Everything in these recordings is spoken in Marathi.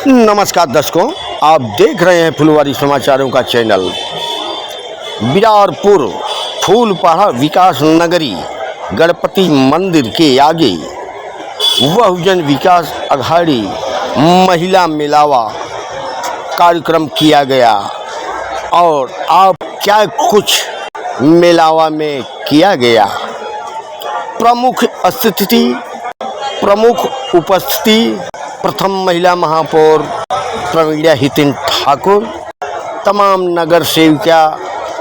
नमस्कार दर्शकों, आप देख रहे हैं फुलवारी समाचारों का चैनल। बिरारपुर फूलपहाड़ विकास नगरी गणपति मंदिर के आगे बहुजन विकास अघाड़ी महिला मेलावा कार्यक्रम किया गया। और आप क्या कुछ मेलावा में किया गया। प्रमुख उपस्थिति प्रथम महिला महापौर प्रवीणा हितिन ठाकुर, तमाम नगर सेविका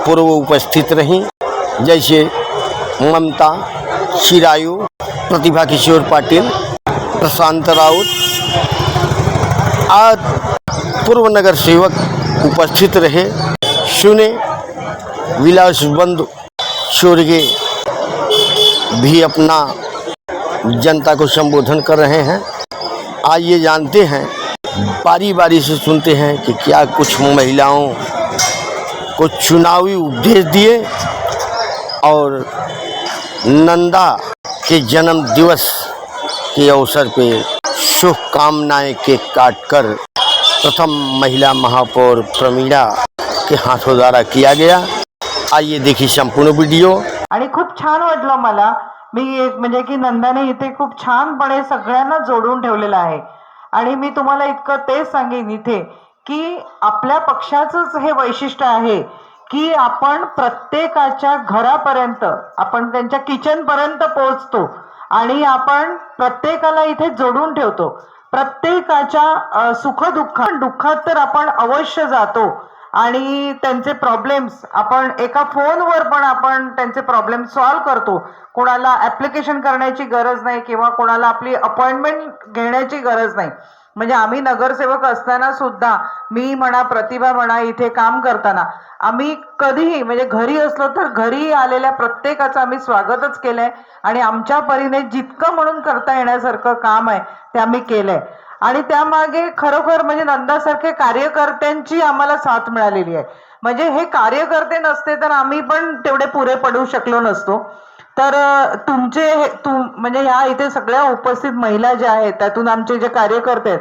पूर्व उपस्थित रहीं, जैसे ममता चिरायु, प्रतिभा किशोर पाटिल, प्रशांत राउत आदि पूर्व नगर सेवक उपस्थित रहे। सुने विलासबंद शोरगे भी अपना जनता को संबोधन कर रहे हैं। आइए जानते हैं, बारी बारी से सुनते हैं कि क्या कुछ महिलाओं को चुनावी उपदेश दिए और नंदा के जन्म दिवस के अवसर पे शुभकामनाएं केक काटकर प्रथम महिला महापौर प्रवीणा के हाथों द्वारा किया गया। आइए देखिए संपूर्ण वीडियो। आणि खूप छान वाटलं मला। मी म्हणजे की नंदाने इथे खूप छानपणे सगळ्यांना जोडून ठेवलेलं आहे। आणि मी तुम्हाला इतकं तेच सांगेन इथे की आपल्या पक्षाचंच हे वैशिष्ट्य आहे की आपण प्रत्येकाच्या घरापर्यंत, आपण त्यांच्या किचन पर्यंत पोहोचतो आणि आपण प्रत्येकाला इथे जोडून ठेवतो। प्रत्येकाच्या दुःखात तर आपण अवश्य जातो आणि त्यांचे प्रॉब्लेम्स आपण एका फोनवर पण आपण त्यांचे प्रॉब्लेम सॉल्व्ह करतो। कोणाला ऍप्लिकेशन करण्याची गरज नाही किंवा कोणाला आपली अपॉइंटमेंट घेण्याची गरज नाही। म्हणजे आम्ही नगरसेवक असताना सुद्धा, मी म्हणा प्रतिभा म्हणा, इथे काम करताना आम्ही कधीही म्हणजे घरी असलो तर घरी आलेल्या प्रत्येकाचं आम्ही स्वागतच केलंय आणि आमच्या परीने जितकं म्हणून करता येण्यासारखं काम आहे ते आम्ही केलंय। आणि त्यामागे खरोखर म्हणजे नंदासारखे कार्यकर्त्यांची आम्हाला साथ मिळालेली आहे। म्हणजे हे कार्यकर्ते नसते तर आम्ही पण तेवढे पुरे पडू शकलो नसतो। तर म्हणजे ह्या इथे सगळ्या उपस्थित महिला ज्या आहेत त्यातून आमचे जे कार्यकर्ते आहेत,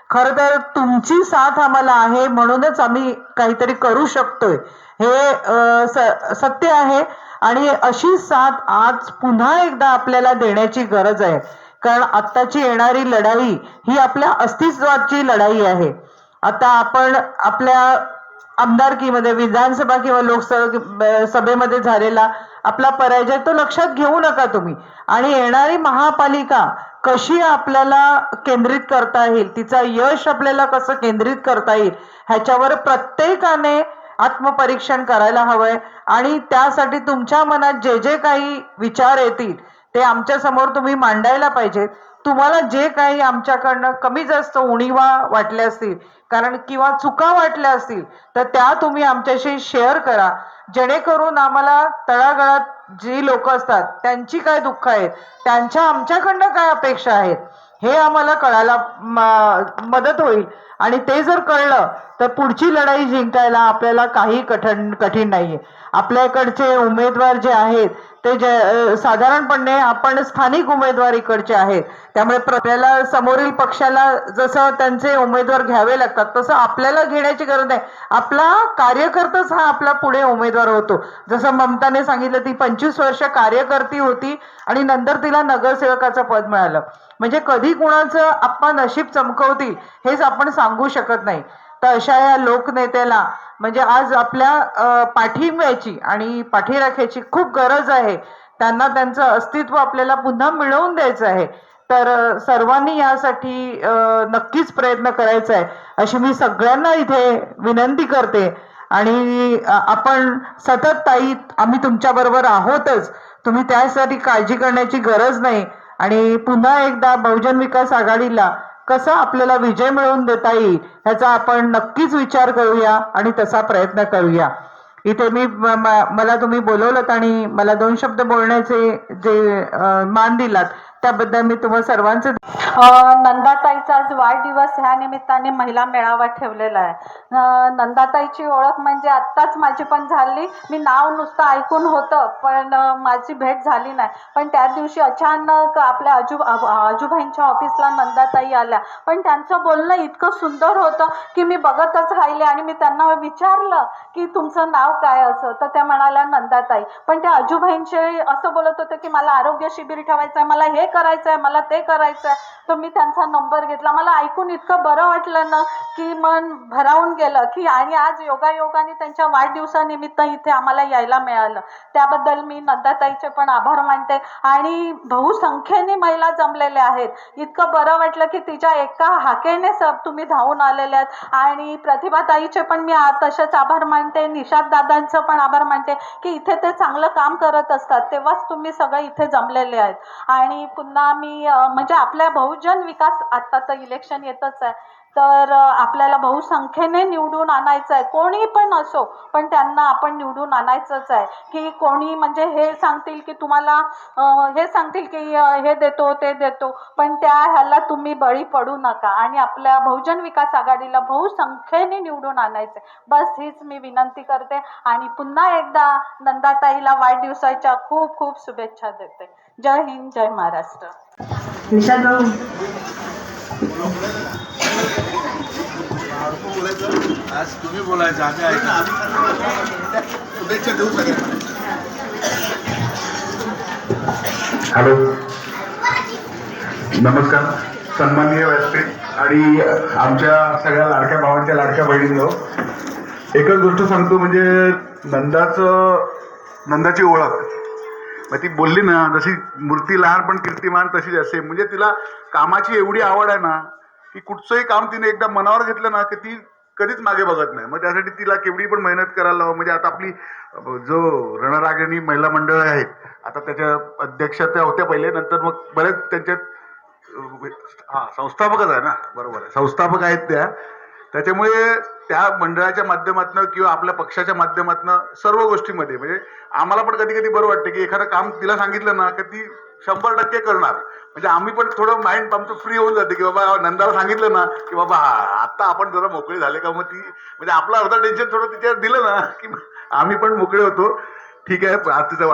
खरं तर तुमची साथ आम्हाला आहे म्हणूनच आम्ही काहीतरी करू शकतोय, हे सत्य आहे। आणि अशी साथ आज पुन्हा एकदा आपल्याला देण्याची गरज आहे, कारण आत्ताची येणारी लढाई ही आपल्या अस्तित्वाची लढाई आहे। आता आपण आपल्या आमदारकीमध्ये, विधानसभा किंवा लोकसभेमध्ये झालेला आपला पराजय तो लक्षात घेऊ नका तुम्ही। आणि येणारी महापालिका कशी आपल्याला केंद्रित करता येईल, तिचा यश आपल्याला कसं केंद्रित करता येईल, ह्याच्यावर प्रत्येकाने आत्मपरीक्षण करायला हवंय। आणि त्यासाठी तुमच्या मनात जे जे काही विचार येतील ते आमच्या समोर तुम्ही मांडायला पाहिजेत। तुम्हाला जे काही आमच्याकडनं कमी जास्त उणीवा वाटल्या असतील किंवा चुका वाटल्या असतील तर त्या तुम्ही आमच्याशी शेअर करा, जेणेकरून आम्हाला तळागाळात जी लोक असतात त्यांची काय दुःख आहेत, त्यांच्या आमच्याकडनं काय अपेक्षा आहेत हे आम्हाला कळायला मदत होईल। आणि ते जर कळलं तर पुढची लढाई जिंकायला आपल्याला काही कठीण नाहीये। आपल्याकडचे उमेदवार जे आहेत ते साधारणपणे आपण स्थानिक उमेदवार इकडचे आहेत, त्यामुळे आपल्याला समोरील पक्षाला जसं त्यांचे उमेदवार घ्यावे लागतात तसं आपल्याला घेण्याची गरज नाही। आपला कार्यकर्ताच हा आपला पुढे उमेदवार होतो। जसं ममताने सांगितलं, ती 25 वर्ष कार्यकर्ती होती आणि नंतर तिला नगरसेवकाचं पद मिळालं। म्हणजे कधी कुणाचं आप्पा नशीब चमकवतील हेच आपण सांगू शकत नाही। तर अशा या लोकनेत्याला म्हणजे आज आपल्या पाठिंब्याची आणि पाठीराख्याची खूप गरज आहे। त्यांना त्यांचं अस्तित्व आपल्याला पुन्हा मिळवून द्यायचं आहे। तर सर्वांनी यासाठी नक्कीच प्रयत्न करायचा आहे अशी मी सगळ्यांना इथे विनंती करते। आणि आपण सतत ताई, आम्ही तुमच्या बरोबर आहोतच, तुम्ही त्यासाठी काळजी करण्याची गरज नाही। आणि पुन्हा एकदा बहुजन विकास आघाडीला कसा आपल्याला विजय मिळवून देता येईल ह्याचा आपण नक्कीच विचार करूया आणि तसा प्रयत्न करूया। इथे मला तुम्ही बोलवलं आणि मला 2 शब्द बोलण्याचे जे मान दिलात त्याबद्दल मी तुम्हा सर्वांचे नंदाताईचा आज वाढदिवस ह्या निमित्ताने महिला मेळावा ठेवलेला आहे. नंदाताईची ओळख म्हणजे आत्ताच माझी पण झाली. मी नाव नुसतं ऐकून होतं पण माझी भेट झाली नाही. पण त्या दिवशी अचानक आपल्या आजूबाईंच्या ऑफिसला नंदाताई आल्या. पण त्यांचं बोलणं इतकं सुंदर होतं की मी बघतच राहिले आणि मी त्यांना विचारलं की तुमचं नाव काय असं, तर त्या म्हणाल्या नंदाताई. पण त्या आजूबाईंचे असं बोलत होते की मला आरोग्य शिबिर ठेवायचं आहे, मला हे करायचं आहे, मला ते करायचं आहे. तर मी त्यांचा नंबर घेतला. मला ऐकून इतकं बरं वाटलं ना की मन भरावून गेलं की आणि आज योगायोगाने त्यांच्या वाढदिवसानिमित्त इथे आम्हाला यायला मिळालं. त्याबद्दल मी नंदाताईचे पण आभार मानते. आणि बहुसंख्येने महिला जमलेल्या आहेत. इतकं बरं वाटलं की तिच्या एका हाकेने तुम्ही धावून आलेल्या आहेत. आणि प्रतिभाताईचे पण मी तसेच आभार मानते. निषाद दादांचं पण आभार मानते की इथे ते चांगलं काम करत असतात, तेव्हाच तुम्ही सगळे इथे जमलेले आहेत. आणि पुन्हा मी म्हणजे आपल्या बहुजन विकास, आत्ता तर इलेक्शन येतच आहे, तर आपल्याला बहुसंख्येने निवडून आणायचं आहे. कोणी पण असो, पण त्यांना आपण निवडून आणायचंच आहे. की कोणी म्हणजे हे सांगतील की तुम्हाला हे सांगतील की हे देतो ते देतो, पण त्या ह्याला तुम्ही बळी पडू नका आणि आपल्या बहुजन विकास आघाडीला बहुसंख्येने निवडून आणायचं. बस हीच मी विनंती करते आणि पुन्हा एकदा नंदाताईला वाढदिवसाच्या खूप खूप शुभेच्छा देते. जय हिंद, जय महाराष्ट्र. निषाद भाऊ, आज तुम्ही बोलायचं, आम्ही ऐकणार. शुभेच्छा देऊ सगळ्यांना. हॅलो, नमस्कार. सन्माननीय व्यासपीठ आणि आमच्या सगळ्या लाडक्या भावांच्या लाडक्या बहिणींनो, एकच गोष्ट सांगतो, म्हणजे नंदाची ओळख, मग ती बोलली ना, जशी मूर्ती लहान पण कीर्तिमान तशीच असते. म्हणजे तिला कामाची एवढी आवड आहे ना की कुठचंही काम तिने एकदा मनावर घेतलं ना की ती कधीच मागे बघत नाही. मग त्यासाठी तिला केवढी पण मेहनत करायला हवं. म्हणजे आता आपली जो रणरागिणी महिला मंडळ आहेत, आता त्याच्या अध्यक्ष त्या होत्या पहिले, नंतर मग बरेच त्यांच्यात संस्थापकच आहे ना, बरोबर आहे, संस्थापक आहेत त्या. त्याच्यामुळे त्या मंडळाच्या माध्यमातून किंवा आपल्या पक्षाच्या माध्यमातून सर्व गोष्टीमध्ये म्हणजे आम्हाला पण कधी कधी बरं वाटतं की एखादं काम तिला सांगितलं ना की ती 100% करणार. म्हणजे आम्ही पण थोडं माइंड आमचं फ्री होऊन जाते की बाबा नंदाला सांगितलं ना की बाबा आता आपण जरा मोकळे झाले का, मग ती म्हणजे आपलं अर्धा टेन्शन थोडं तिच्यावर दिलं ना की आम्ही पण मोकळे होतो. ठीक आहे, आज तिचं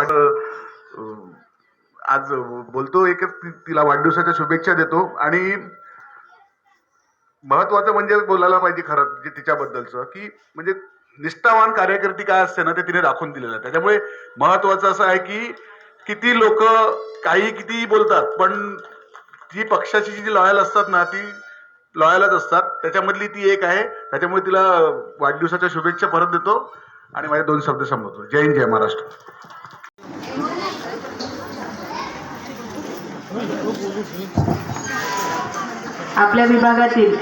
आज बोलतो, एकच तिला वाढदिवसाच्या शुभेच्छा देतो. आणि महत्वाचं म्हणजे बोलायला पाहिजे खरं म्हणजे तिच्याबद्दलचं की म्हणजे निष्ठावान कार्यकर्ती काय असते ना ते तिने दाखवून दिलेलं आहे. त्याच्यामुळे महत्वाचं असं आहे की किती लोक काही किती बोलतात, पण जी पक्षाची जी लॉयल असतात ना ती लॉयलच असतात. त्याच्यामधली ती एक आहे. त्याच्यामुळे तिला वाढदिवसाच्या शुभेच्छा परत देतो आणि माझे 2 शब्द संपवतो. जय हिंद, जय महाराष्ट्र. आपल्या विभागातील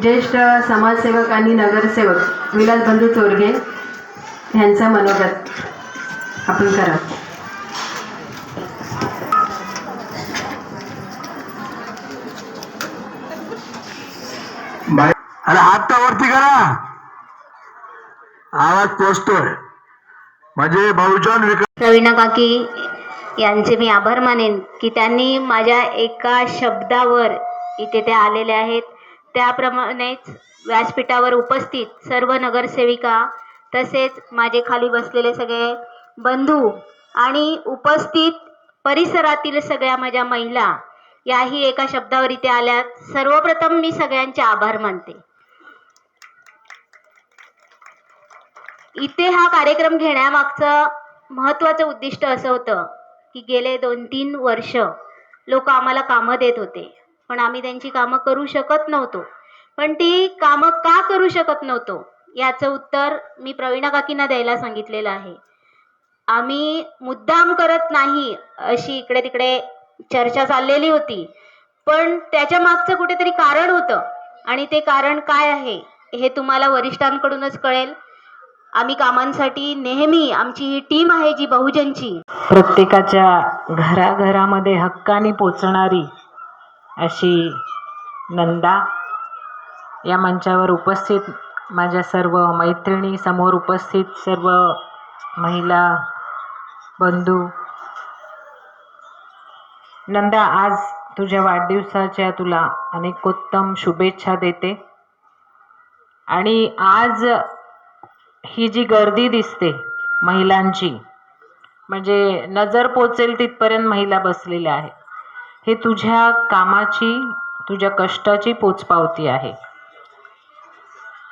ज्येष्ठ समाजसेवक आणि नगरसेवक विलास बंधू चोरगे यांचा मनोगत आपण करा. अरे हात वरती करा, आवाज पोचतोय. म्हणजे बहुजन विकास प्रवीणा काकी यांचे मी आभार मानेन की त्यांनी माझ्या एका शब्दावर इथे ते आलेले आहेत. त्याप्रमाणेच व्यासपीठावर उपस्थित सर्व नगरसेविका तसेच माझे खाली बसलेले सगळे बंधू आणि उपस्थित परिसरातील सगळ्या माझ्या महिला याही एका शब्दावर इथे आल्यात. सर्वप्रथम मी सगळ्यांचे आभार मानते. इथे हा कार्यक्रम घेण्यामागचं महत्त्वाचं उद्दिष्ट असं होतं की गेले 2-3 वर्ष लोक आम्हाला कामं देत होते, पण आम्ही त्यांची कामं करू शकत नव्हतो. पण ती कामं का करू शकत नव्हतो याचं उत्तर मी प्रवीणा काकींना द्यायला सांगितलेलं आहे. आम्ही मुद्दाम करत नाही अशी इकडे तिकडे चर्चा चाललेली होती, पण त्याच्या मागचं कुठेतरी कारण होतं आणि ते कारण काय आहे हे तुम्हाला वरिष्ठांकडूनच कळेल. आम्ही कामांसाठी नेहमी आमची ही टीम आहे जी बहुजनची प्रत्येकाच्या घराघरामध्ये हक्काने पोचणारी अशी नंदा या मंचावर उपस्थित माझ्या सर्व मैत्रिणी, समोर उपस्थित सर्व महिला बंधू, नंदा, आज तुझ्या वाढदिवसाच्या तुला अनेकोत्तम शुभेच्छा देते. आणि आज ही जी गर्दी दिसते महिलांची, म्हणजे नजर पोचेल तिथपर्यंत महिला बसलेल्या आहेत, हे तुझ्या कामाची, तुझ्या कष्टाची पोचपावती आहे.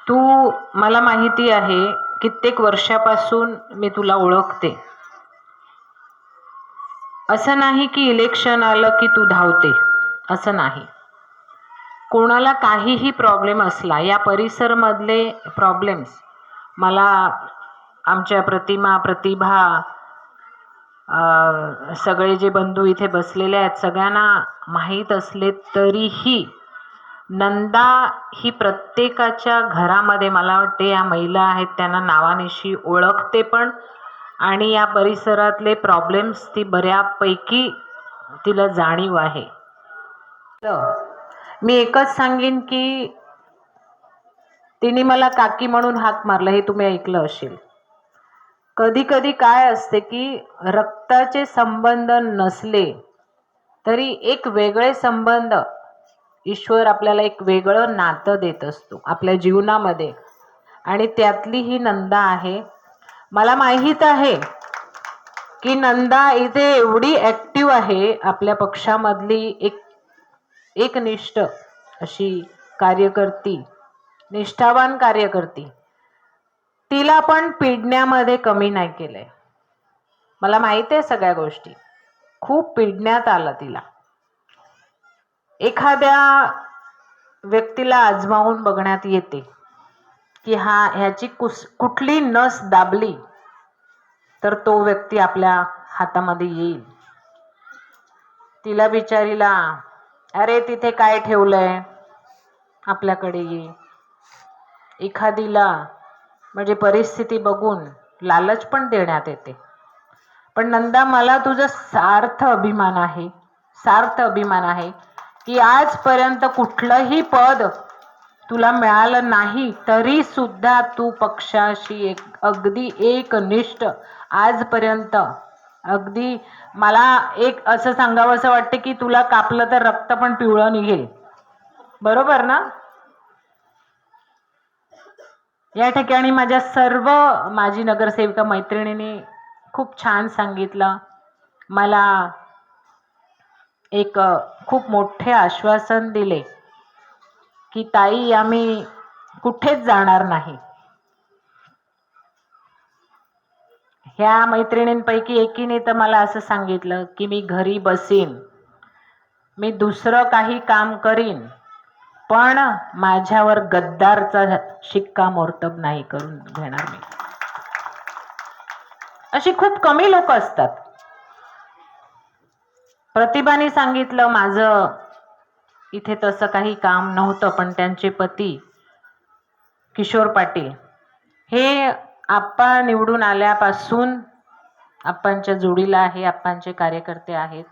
तू, मला माहिती आहे, कित्येक वर्षापासून मी तुला ओळखते. असं नाही की इलेक्शन आलं की तू धावते, असं नाही. कोणाला काहीही प्रॉब्लेम असला, या परिसरमधले प्रॉब्लेम्स मला आमच्या प्रतिभा, सगळे जे बंधू इथे बसलेले आहेत सगळ्यांना माहीत असले तरीही नंदा ही प्रत्येकाच्या घरामध्ये, मला वाटते या महिला आहेत त्यांना नावानिशी ओळखते पण, आणि या परिसरातले प्रॉब्लेम्स ती बऱ्यापैकी तिला जाणीव आहे. मी एकच सांगेन की तिने मला काकी म्हणून हाक मारला, हे तुम्ही ऐकलं असेल. कधी कधी काय असते की रक्ताचे संबंध नसले तरी एक वेगळे संबंध, ईश्वर आपल्याला एक वेगळं नातं देत असतो आपल्या जीवनामध्ये, आणि त्यातली ही नंदा आहे. मला माहीत आहे की नंदा इथे एवढी ॲक्टिव्ह आहे, आपल्या पक्षामधली एक निष्ठ अशी कार्यकर्ती, निष्ठावान कार्यकर्ती. तिला पण पिडण्यामध्ये कमी नाही केलंय. मला माहिती आहे सगळ्या गोष्टी, खूप पिडण्यात आलं तिला. एखाद्या व्यक्तीला आजमावून बघण्यात येते की ह्याची कुठली नस दाबली तर तो व्यक्ती आपल्या हातामध्ये येईल. तिला बिचारीला, अरे तिथे काय ठेवलंय, आपल्याकडे ये. एखादीला म्हणजे परिस्थिती बघून लालच पण देण्यात येते. पण नंदा, मला तुझा सार्थ अभिमान आहे की आजपर्यंत कुठलंही पद तुला मिळालं नाही तरी सुद्धा तू पक्षाशी अगदी एकनिष्ठ आजपर्यंत. अगदी मला एक असं सांगावंसं वाटतं की तुला कापलं तर रक्त पण पिवळं निघेल, बरोबर ना? या ठिकाणी माझ्या सर्व माजी नगरसेविका मैत्रिणींनी खूप छान सांगितलं. मला एक खूप मोठे आश्वासन दिले की ताई, आम्ही कुठेच जाणार नाही. ह्या मैत्रिणींपैकी एकीने तर मला असं सांगितलं की मी घरी बसीन, मी दुसरं काही काम करीन, पण माझ्यावर गद्दारचा शिक्कामोर्तब नाही करून घेणार मी. अशी खूप कमी लोक असतात. प्रतिभाने सांगितलं, माझं इथे तसं काही काम नव्हतं, पण त्यांचे पती किशोर पाटील हे आप्पा निवडून आल्यापासून आप्पांच्या जोडीला आहे, आप्पांचे कार्यकर्ते आहेत.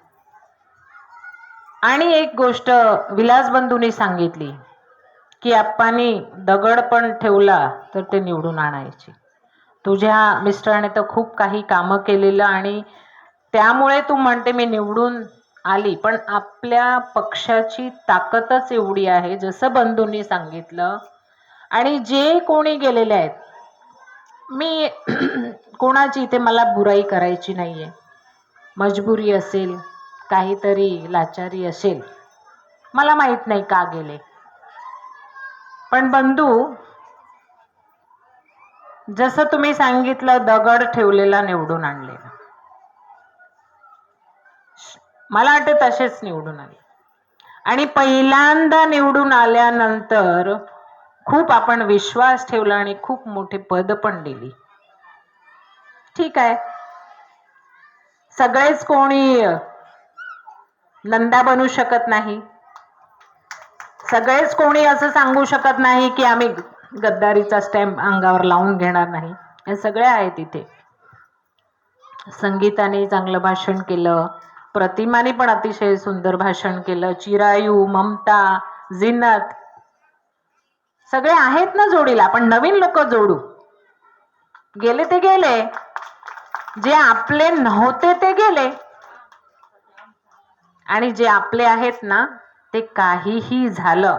आणि एक गोष्ट विलास बंधूंनी सांगितली की आप्पांनी दगड पण ठेवला तर ते निवडून आणायचे. तुझ्या मिस्टरांनी तर खूप काही कामं केलेलं आणि त्यामुळे तू म्हणते मी निवडून आली, पण आपल्या पक्षाची ताकदच एवढी आहे, जसं बंधूंनी सांगितलं. आणि जे कोणी गेलेले आहेत, मी कोणाची इथे मला बुराई करायची नाहीये. मजबुरी असेल, काहीतरी लाचारी असेल, मला माहित नाही का गेले. पण बंधू, जसं तुम्ही सांगितलं दगड ठेवलेला निवडून आणलेला, मला वाटतं तसेच निवडून आले. आणि पहिल्यांदा निवडून आल्यानंतर खूप आपण विश्वास ठेवला आणि खूप मोठे पद पण दिली. ठीक आहे, सगळेच कोणी नंदा बनू शकत नाही, सगळेच कोणी असं सांगू शकत नाही की आम्ही गद्दारीचा स्टॅम्प अंगावर लावून घेणार नाही. हे सगळे आहेत इथे. संगीताने चांगलं भाषण केलं, प्रतिमाने पण अतिशय सुंदर भाषण केलं, चिरायू, ममता, जिन्नत सगळे आहेत ना जोडीला. आपण नवीन लोक जोडू. गेले ते गेले, जे आपले नव्हते ते गेले. आणि जे आपले आहेत ना ते काहीही झालं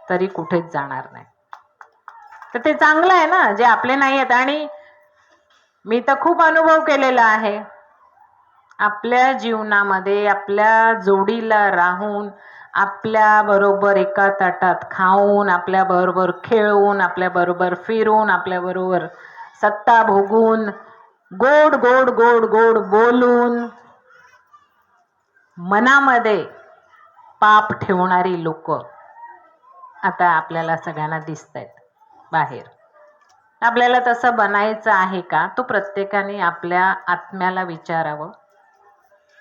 तरी कुठेच जाणार नाही. तर ते चांगलं आहे ना, जे आपले नाही आहेत. आणि मी तर खूप अनुभव केलेला आहे. आपल्या जीवनामध्ये आपल्या जोडीला राहून, आपल्या बरोबर एका ताटात खाऊन, आपल्या बरोबर खेळून, आपल्या बरोबर फिरून, आपल्या बरोबर सत्ता भोगून, गोड गोड गोड गोड बोलून, मनामध्ये पाप ठेवणारी लोक आता आपल्याला सगळ्यांना दिसतायत बाहेर. आपल्याला तसं बनायचं आहे का? तो प्रत्येकाने आपल्या आत्म्याला विचारावं,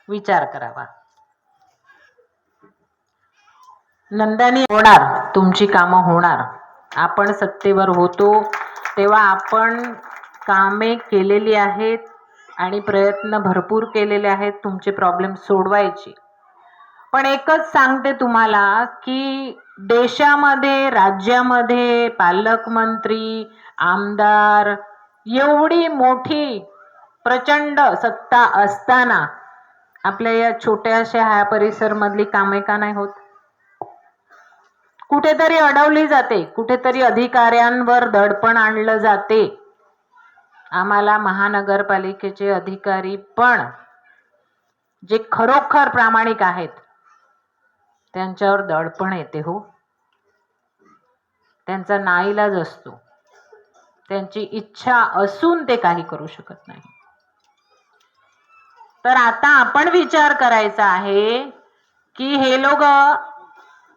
विचार करावा. नंदानी होणार, तुमची कामं होणार. आपण सत्तेवर होतो तेव्हा आपण कामे केलेली आहेत आणि प्रयत्न भरपूर केलेले आहेत तुमचे प्रॉब्लेम सोडवायचे. पण एकच सांगते तुम्हाला की देशामध्ये, राज्यामध्ये पालकमंत्री, आमदार एवढी मोठी प्रचंड सत्ता असताना आपल्या या छोट्याशा ह्या परिसरमधली कामे का नाही होत? कुठेतरी अडवली जाते, कुठेतरी अधिकाऱ्यांवर दडपण आणलं जाते. आम्हाला महानगरपालिकेचे अधिकारी पण जे खरोखर प्रामाणिक आहेत त्यांच्यावर दडपण येते हो. त्यांचा नाईलाज असतो. त्यांची इच्छा असून ते काही करू शकत नाही. तर आता आपण विचार करायचा आहे की हे लोक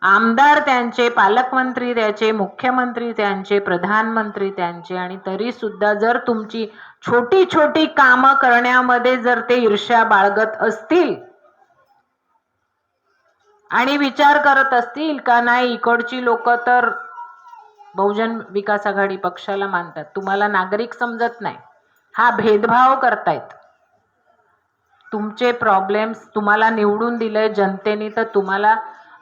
आमदार त्यांचे, पालकमंत्री त्याचे, मुख्यमंत्री त्यांचे, प्रधानमंत्री त्यांचे, आणि तरी सुद्धा जर तुमची छोटी छोटी कामं करण्यामध्ये जर ते ईर्ष्या बाळगत असतील आणि विचार करत असतील का नाही इकडची लोक तर बहुजन विकास आघाडी पक्षाला मानतात, तुम्हाला नागरिक समजत नाही, हा भेदभाव करतायत. तुमचे प्रॉब्लेम्स तुम्हाला निवडून दिले जनतेने, तर तुम्हाला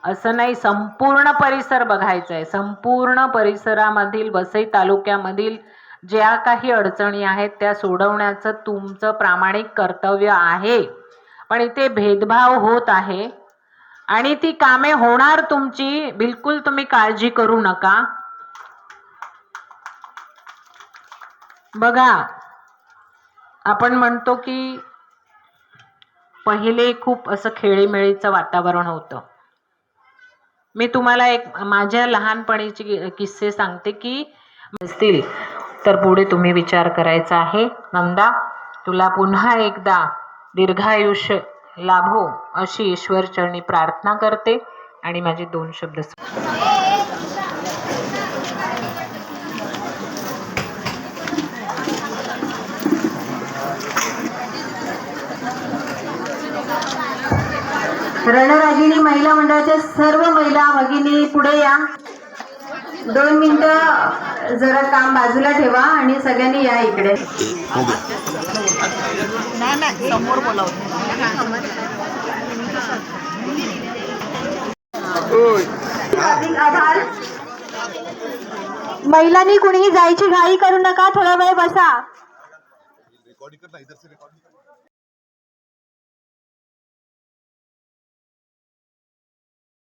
असं नाही संपूर्ण परिसर बघायचा आहे. संपूर्ण परिसरामधील वसई तालुक्यामधील ज्या काही अडचणी आहेत त्या सोडवण्याचं तुमचं प्रामाणिक कर्तव्य आहे. पण इथे भेदभाव होत आहे आणि ती कामे होणार तुमची, बिलकुल तुम्ही काळजी करू नका. बघा, आपण म्हणतो की पहिले खूप असं खेळीमेळीचं वातावरण होतं. मी तुम्हाला एक माझ्या लहानपणीचे किस्से सांगते की असतील तर पुढे तुम्ही विचार करायचा आहे. नंदा, तुला पुन्हा एकदा दीर्घायुष्य लाभो अशी ईश्वरचरणी प्रार्थना करते आणि माझे 2 शब्द रणरागिणी महिला मंडळाच्या सर्व महिला भगिनी पुढे या. 2 मिनिटं जरा काम बाजूला ठेवा आणि सगळ्यांनी या इकडे. आभार. महिलांनी कुणीही जायची घाई करू नका, थोडा वेळ बसा. रिकॉर्डिंग करना, इधर से रिकॉर्डिंग करना.